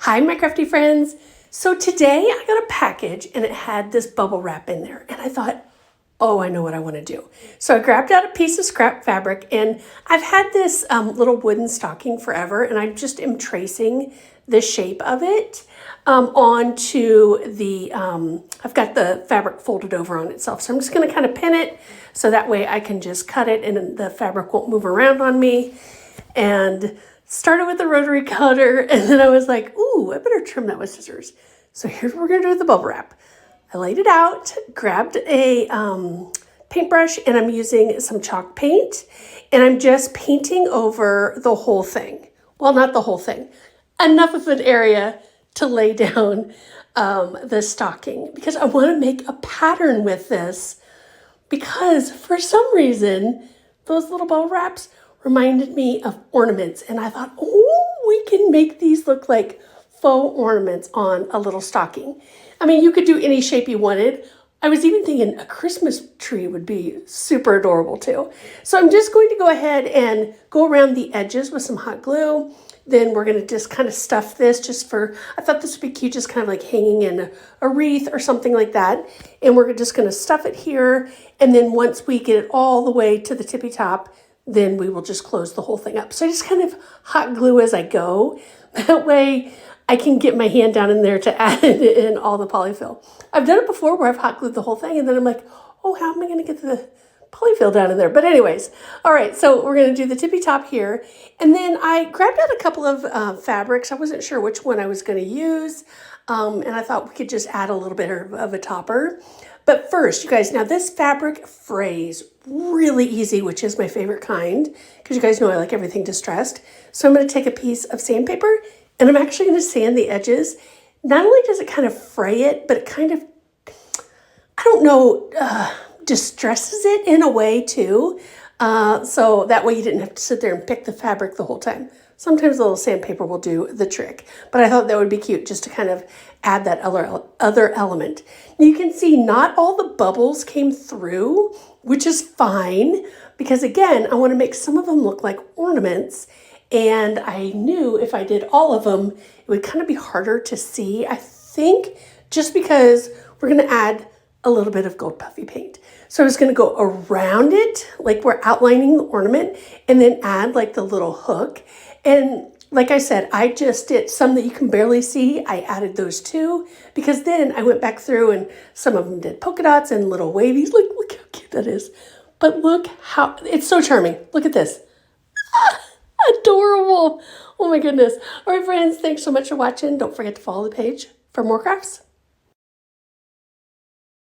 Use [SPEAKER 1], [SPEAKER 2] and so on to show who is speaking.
[SPEAKER 1] Hi, my crafty friends. So today I got a package and it had this bubble wrap in there. And I thought, oh, I know what I want to do. So I grabbed out a piece of scrap fabric and I've had this little wooden stocking forever. And I just am tracing the shape of it onto the, I've got the fabric folded over on itself. So I'm just going to kind of pin it so that way I can just cut it and the fabric won't move around on me. And started with the rotary cutter, and then I was like, ooh, I better trim that with scissors. So here's what we're gonna do with the bubble wrap. I laid it out, grabbed a paintbrush, and I'm using some chalk paint, and I'm just painting over the whole thing. Well, not the whole thing. Enough of an area to lay down the stocking, because I wanna make a pattern with this, because for some reason, those little bubble wraps reminded me of ornaments. And I thought, oh, we can make these look like faux ornaments on a little stocking. I mean, you could do any shape you wanted. I was even thinking a Christmas tree would be super adorable too. So I'm just going to go ahead and go around the edges with some hot glue. Then we're going to just kind of stuff this just for, I thought this would be cute, just kind of like hanging in a wreath or something like that. And we're just going to stuff it here. And then once we get it all the way to the tippy top, then we will just close the whole thing up. So I just kind of hot glue as I go. That way I can get my hand down in there to add in all the polyfill. I've done it before where I've hot glued the whole thing and then I'm like, oh, how am I going to get the polyfill down in there? But anyways, all right, so we're going to do the tippy top here. And then I grabbed out a couple of fabrics. I wasn't sure which one I was going to use. And I thought we could just add a little bit of a topper. But first, you guys, now this fabric frays really easy, which is my favorite kind, because you guys know I like everything distressed. So I'm going to take a piece of sandpaper and I'm actually going to sand the edges. Not only does it kind of fray it, but it kind of, I don't know, distresses it in a way too. So that way you didn't have to sit there and pick the fabric the whole time. Sometimes a little sandpaper will do the trick, but I thought that would be cute just to kind of add that other element. You can see not all the bubbles came through, which is fine, because again, I want to make some of them look like ornaments. And I knew if I did all of them, it would kind of be harder to see, I think, just because we're going to add a little bit of gold puffy paint. So I was going to go around it, like we're outlining the ornament, and then add like the little hook. And like I said, I just did some that you can barely see. I added those too, because then I went back through and some of them did polka dots and little wavies. Look how cute that is. But look how, it's so charming. Look at this. Ah, adorable. Oh my goodness. All right, friends, thanks so much for watching. Don't forget to follow the page for more crafts.